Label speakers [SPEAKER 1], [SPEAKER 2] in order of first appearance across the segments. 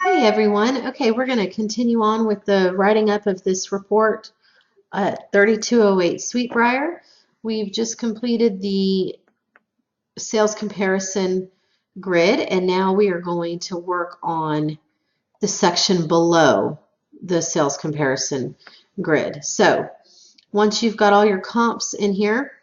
[SPEAKER 1] Hey everyone. Okay, we're going to continue on with the writing up of this report at 3208 Sweetbriar. We've just completed the sales comparison grid, and now we are going to work on the section below the sales comparison grid. So once you've got all your comps in here,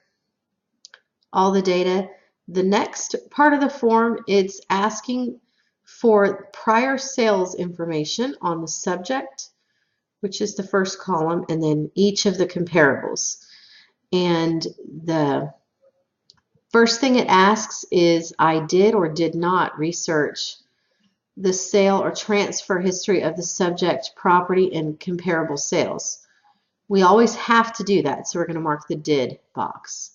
[SPEAKER 1] all the data, the next part of the form, it's asking for prior sales information on the subject, which is the first column, and then each of the comparables. And the first thing it asks is, I did or did not research the sale or transfer history of the subject property and comparable sales. We always have to do that, so we're going to mark the did box.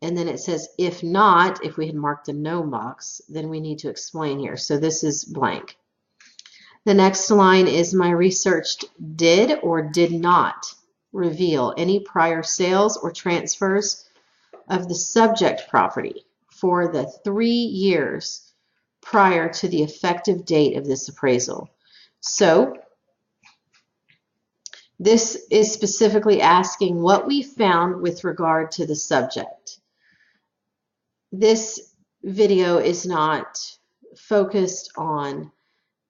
[SPEAKER 1] And then it says, if not, if we had marked the no box, then we need to explain here. So this is blank. The next line is, my research did or did not reveal any prior sales or transfers of the subject property for the 3 years prior to the effective date of this appraisal. So this is specifically asking what we found with regard to the subject. This video is not focused on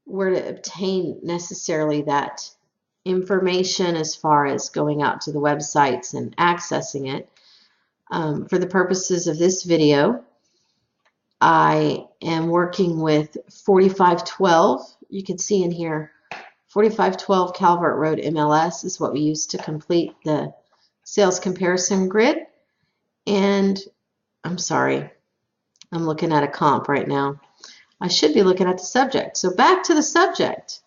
[SPEAKER 1] where to obtain necessarily that information as far as going out to the websites and accessing it. For the purposes of this video, I am working with 4512. You can see in here 4512 Calvert Road MLS is what we use to complete the sales comparison grid. And I'm sorry, I'm looking at a comp right now. I should be looking at the subject. So back to the subject.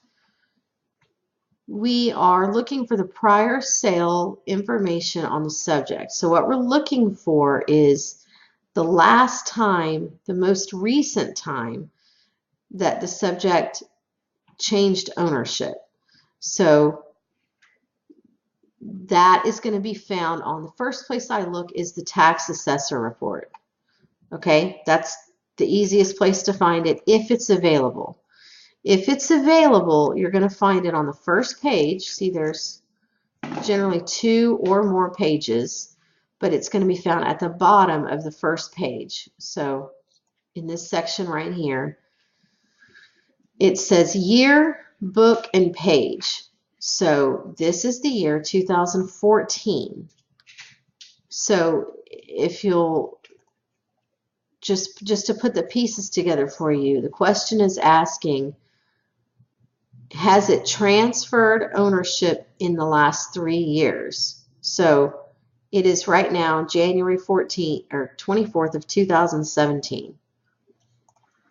[SPEAKER 1] We are looking for the prior sale information on the subject. So what we're looking for is the last time, the most recent time that the subject changed ownership. So that is going to be found on the first place I look is the tax assessor report. Okay, that's the easiest place to find it if it's available. If it's available, you're going to find it on the first page. See, there's generally 2 or more pages, but it's going to be found at the bottom of the first page. So in this section right here, it says year, book, and page. So this is the year 2014. So if you'll just to put the pieces together for you, the question is asking, has it transferred ownership in the last 3 years? So it is right now January 14th or 24th of 2017.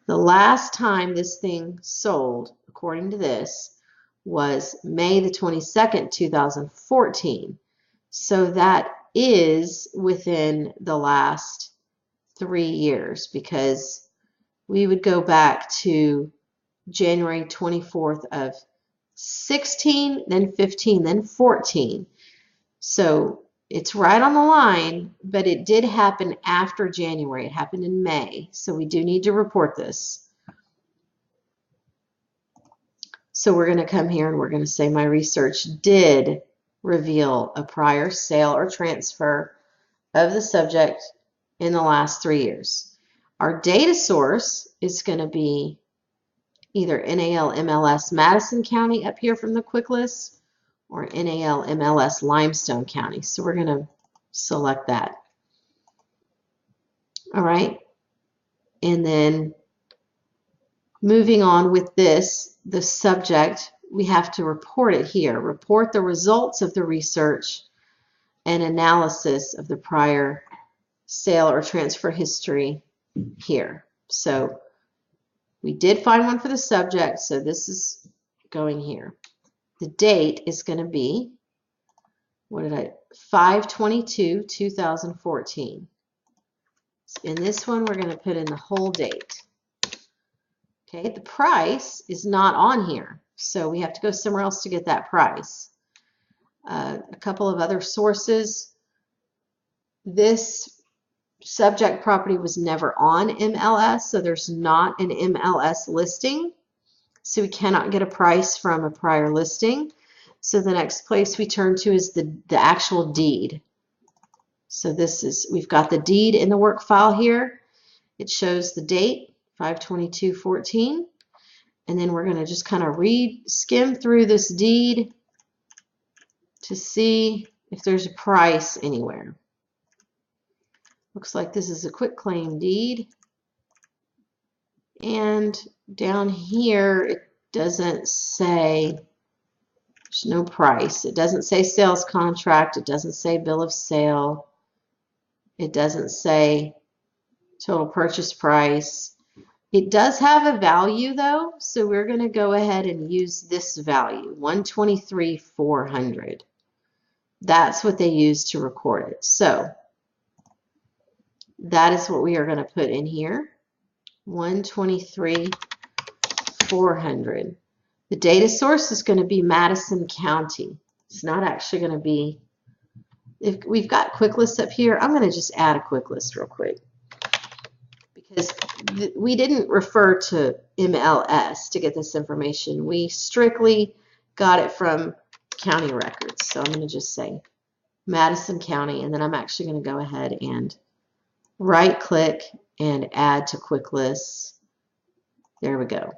[SPEAKER 1] The last time this thing sold, according to this, was May the 22nd, 2014. So that is within the last 3 years, because we would go back to January 24th of 16, then 15, then 14. So it's right on the line, but it did happen after January. It happened in May, so we do need to report this. So we're going to come here and we're going to say my research did reveal a prior sale or transfer of the subject in the last 3 years. Our data source is going to be either NAL MLS Madison County up here from the quick list or NAL MLS Limestone County. So we're going to select that. All right. And then moving on with this, the subject, we have to report it here. Report the results of the research and analysis of the prior sale or transfer history here. So we did find one for the subject, so this is going here. The date is going to be, 5/22/2014. In this one, we're going to put in the whole date. Okay, the price is not on here, so we have to go somewhere else to get that price. A couple of other sources. This subject property was never on MLS, so there's not an MLS listing. so we cannot get a price from a prior listing. So the next place we turn to is the actual deed. So this is, we've got the deed in the work file here. It shows the date, 5/22/14. And then we're going to just kind of skim through this deed to see if there's a price anywhere. Looks like this is a quitclaim deed. And down here, it doesn't say, there's no price. It doesn't say sales contract. It doesn't say bill of sale. It doesn't say total purchase price. It does have a value though, so we're going to go ahead and use this value, 123,400. That's what they use to record it. So that is what we are going to put in here, 123,400. The data source is going to be Madison County. It's not actually going to be, if we've got quick lists up here, I'm going to just add a quick list real quick, because we didn't refer to MLS to get this information. We strictly got it from county records. So I'm going to just say Madison County, and then I'm actually going to go ahead and right click and add to quick lists. There we go.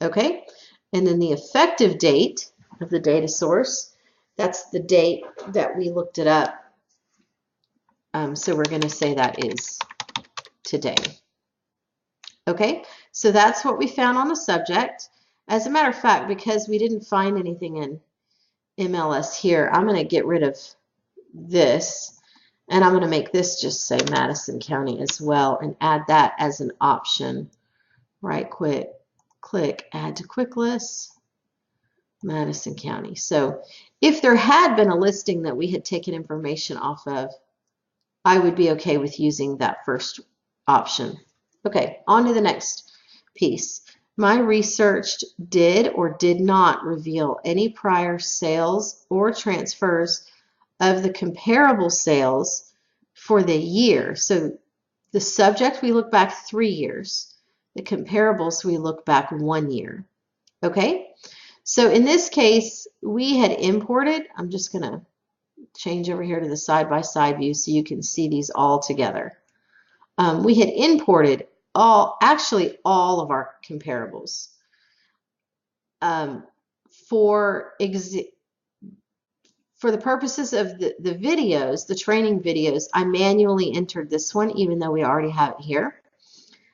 [SPEAKER 1] Okay, and then the effective date of the data source, that's the date that we looked it up. So we're going to say that is today. Okay, so that's what we found on the subject. As a matter of fact, because we didn't find anything in MLS here, I'm going to get rid of this, and I'm going to make this just say Madison County as well and add that as an option. Right click, add to quick lists, Madison County. So if there had been a listing that we had taken information off of, I would be okay with using that first option. Okay, on to the next piece. My research did or did not reveal any prior sales or transfers of the comparable sales for the year. So the subject, we look back 3 years. The comparables, we look back 1 year. Okay, so in this case, we had imported, I'm just going to change over here to the side-by-side view so you can see these all together. We had imported actually all of our comparables. For the purposes of the videos, the training videos, I manually entered this one even though we already have it here.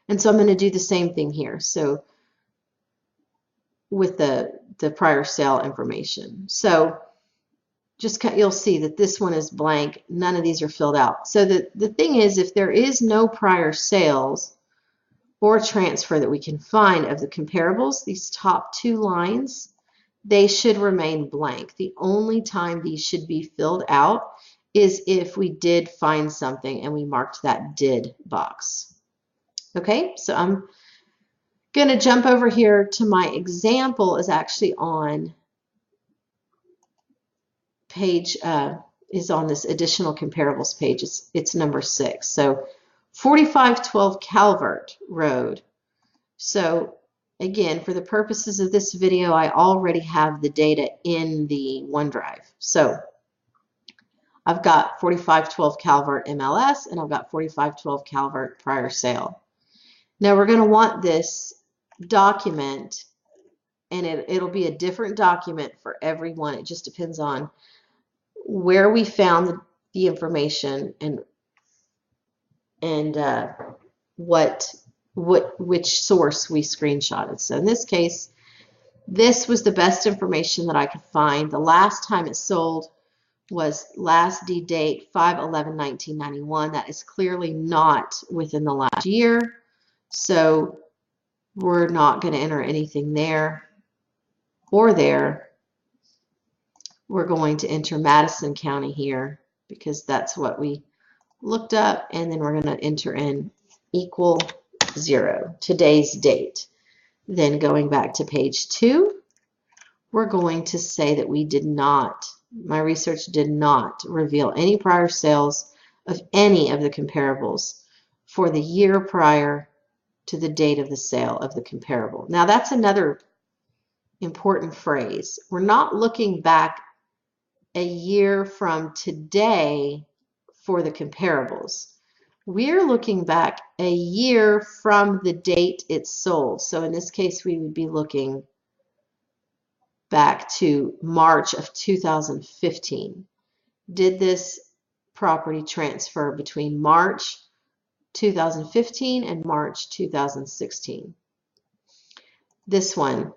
[SPEAKER 1] And so I'm going to do the same thing here. So with the prior sale information. So just you'll see that this one is blank. None of these are filled out. So the thing is, if there is no prior sales or transfer that we can find of the comparables, these top 2 lines, they should remain blank. The only time these should be filled out is if we did find something and we marked that did box. Okay, so I'm going to jump over here to my example is actually on page, is on this additional comparables page. It's number 6. So 4512 Calvert Road. So again, for the purposes of this video, I already have the data in the OneDrive. So I've got 4512 Calvert MLS, and I've got 4512 Calvert prior sale. Now we're going to want this document, and it'll be a different document for everyone. It just depends on where we found the information and which source we screenshotted. So in this case, this was the best information that I could find. The last time it sold was last deed date 5/11/1991. That is clearly not within the last year, so we're not going to enter anything there or there. We're going to enter Madison County here because that's what we looked up, and then we're going to enter in equal 0, today's date. Then going back to page 2, we're going to say that we did not, my research did not reveal any prior sales of any of the comparables for the year prior to the date of the sale of the comparable. Now that's another important phrase. We're not looking back a year from today for the comparables. We're looking back a year from the date it's sold. So in this case, we would be looking back to March of 2015. Did this property transfer between March 2015 and March 2016? This one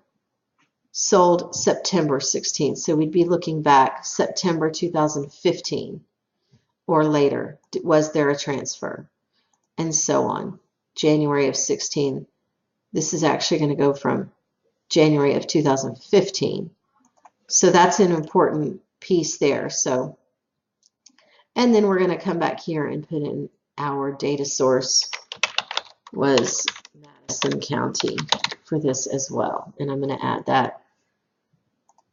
[SPEAKER 1] sold September 16th, so we'd be looking back September 2015 or later. Was there a transfer? And so on. January of 16. This is actually going to go from January of 2015. So that's an important piece there. So, and then we're going to come back here and put in our data source was Madison County for this as well. And I'm going to add that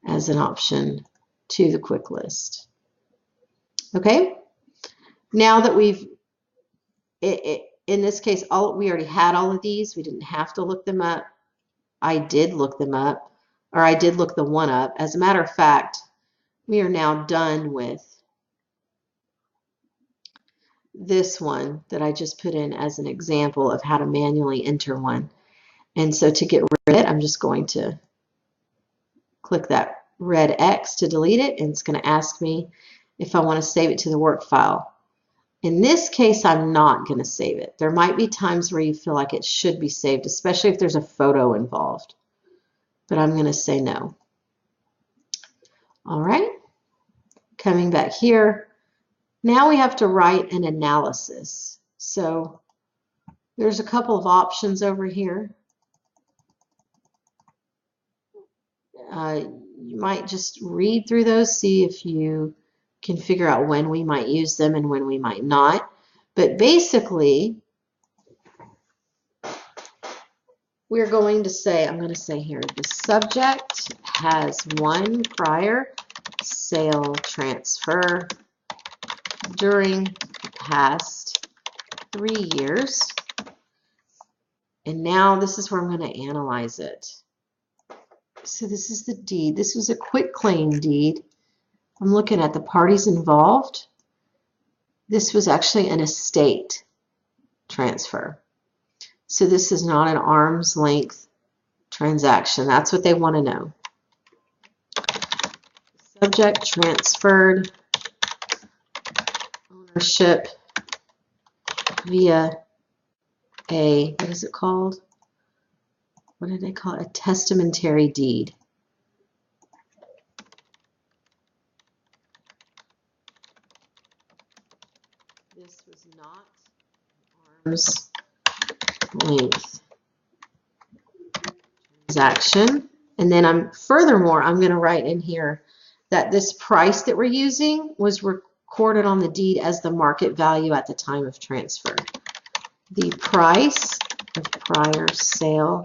[SPEAKER 1] as an option to the quick list. Okay. Now that we've, in this case, we already had all of these. We didn't have to look them up. I did look them up, or I did look the one up. As a matter of fact, we are now done with this one that I just put in as an example of how to manually enter one. And so to get rid of it, I'm just going to click that red X to delete it, and it's going to ask me if I want to save it to the work file. In this case, I'm not going to save it. There might be times where you feel like it should be saved, especially if there's a photo involved. But I'm going to say no. All right. Coming back here. Now we have to write an analysis. So there's a couple of options over here. You might just read through those, see if you can figure out when we might use them and when we might not. But basically, we're going to say, I'm going to say here, the subject has one prior sale transfer during the past 3 years. And now this is where I'm going to analyze it. So this is the deed. This was a quitclaim deed. I'm looking at the parties involved. This was actually an estate transfer. So this is not an arm's length transaction. That's what they want to know. Subject transferred ownership via a, what is it called? What did they call it? A testamentary deed. This was not arm's length transaction. And then furthermore, I'm going to write in here that this price that we're using was recorded on the deed as the market value at the time of transfer. The price of prior sale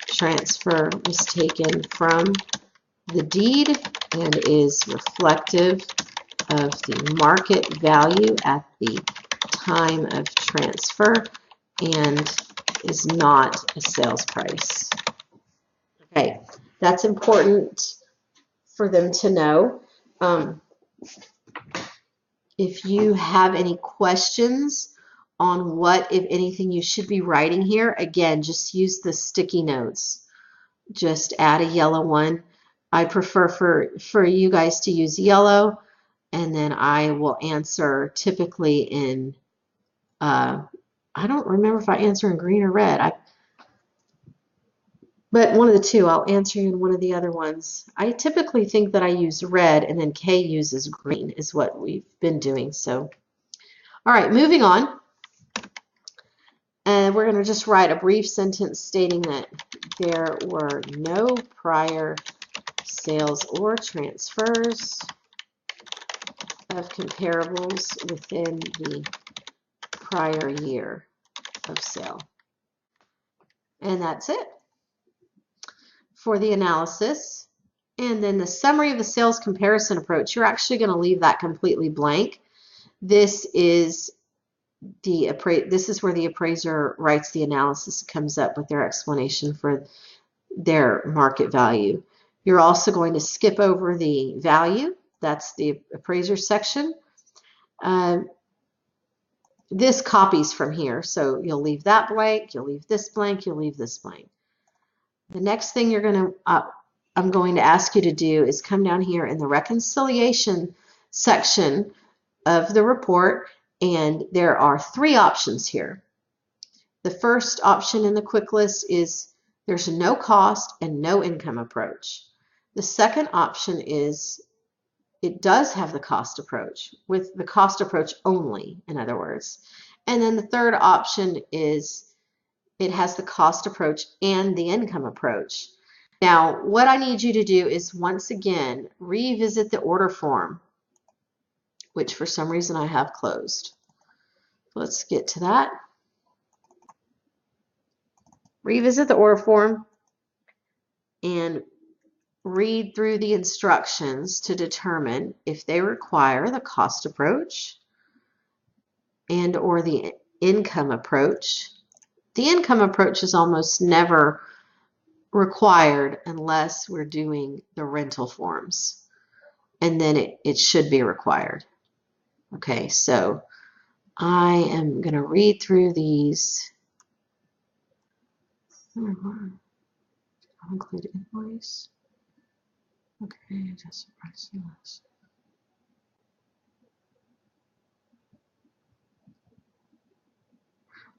[SPEAKER 1] transfer was taken from the deed and is reflective of the market value at the time of transfer and is not a sales price. Okay, that's important for them to know. If you have any questions on what, if anything, you should be writing here, again, just use the sticky notes. Just add a yellow one. I prefer for you guys to use yellow, and then I will answer typically in, I don't remember if I answer in green or red. But one of the two, I'll answer in one of the other ones. I typically think that I use red, and then Kay uses green is what we've been doing. So, all right, moving on. And we're going to just write a brief sentence stating that there were no prior sales or transfers of comparables within the prior year of sale. And that's it for the analysis. And then the summary of the sales comparison approach, you're actually going to leave that completely blank. This is this is where the appraiser writes the analysis, comes up with their explanation for their market value. You're also going to skip over the value. That's the appraiser section. This copies from here, so you'll leave that blank, you'll leave this blank, you'll leave this blank. The next thing I'm going to ask you to do is come down here in the reconciliation section of the report, and there are 3 options here. The first option in the quick list is there's no cost and no income approach. The second option is it does have the cost approach, with the cost approach only, in other words. And then the third option is it has the cost approach and the income approach. Now, what I need you to do is once again revisit the order form, which for some reason I have closed. Let's get to that. Revisit the order form and read through the instructions to determine if they require the cost approach and or the income approach. The income approach is almost never required unless we're doing the rental forms, and then it should be required. Okay, so I am going to read through these. I'll include invoice. Okay, just price list.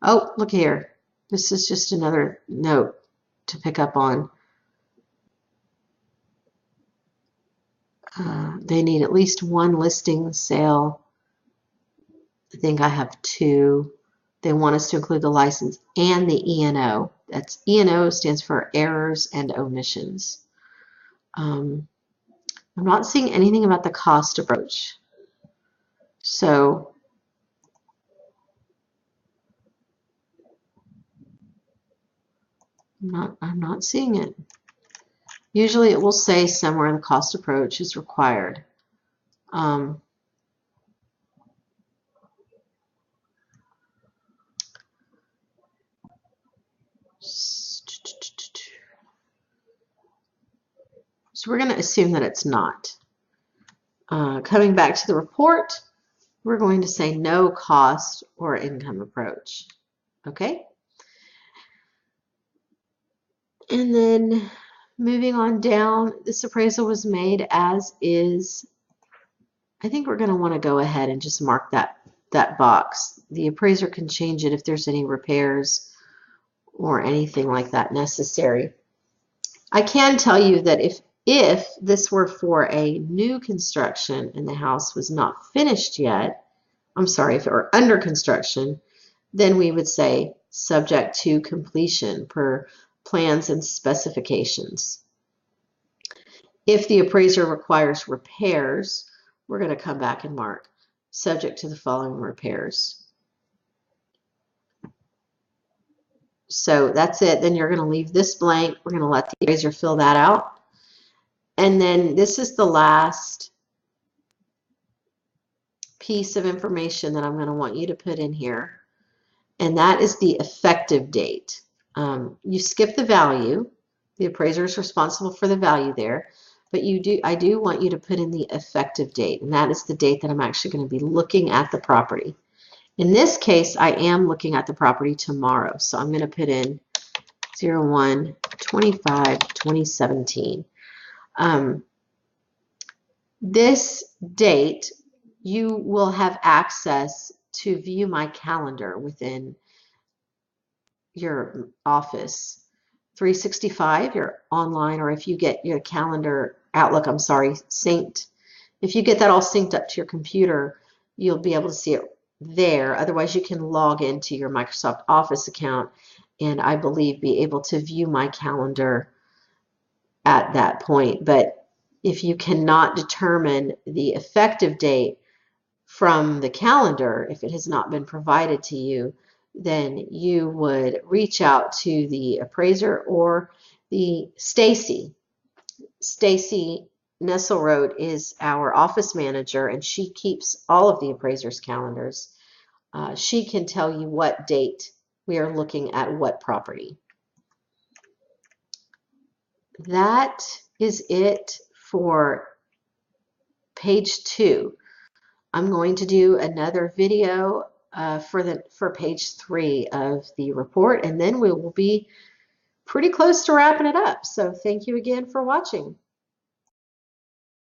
[SPEAKER 1] Oh, look here. This is just another note to pick up on. They need at least 1 listing sale. I think I have 2. They want us to include the license and the E&O. That's E&O stands for errors and omissions. I'm not seeing anything about the cost approach. So I'm not seeing it. Usually it will say somewhere the cost approach is required. So we're going to assume that it's not. Coming back to the report, we're going to say no cost or income approach. Okay? And then moving on down, this appraisal was made as is. I think we're going to want to go ahead and just mark that box. The appraiser can change it if there's any repairs or anything like that necessary. I can tell you that if this were for a new construction and the house was not finished yet, I'm sorry, if it were under construction, then we would say subject to completion per plans and specifications. If the appraiser requires repairs, we're going to come back and mark subject to the following repairs. So that's it. Then you're going to leave this blank. We're going to let the appraiser fill that out. And then this is the last piece of information that I'm going to want you to put in here. And that is the effective date. You skip the value. The appraiser is responsible for the value there. But I do want you to put in the effective date. And that is the date that I'm actually going to be looking at the property. In this case, I am looking at the property tomorrow. So I'm going to put in 01/25/2017. This date, you will have access to view my calendar within your Office 365, your online, or if you get your calendar, Outlook, I'm sorry, synced. If you get that all synced up to your computer, you'll be able to see it there. Otherwise, you can log into your Microsoft Office account and I believe be able to view my calendar at that point. But if you cannot determine the effective date from the calendar, if it has not been provided to you, then you would reach out to the appraiser or the Stacy. Stacy Nesselrode is our office manager, and she keeps all of the appraisers' calendars. she can tell you what date we are looking at what property. That is it for page 2. I'm going to do another video for page 3 of the report, and then we will be pretty close to wrapping it up. So thank you again for watching.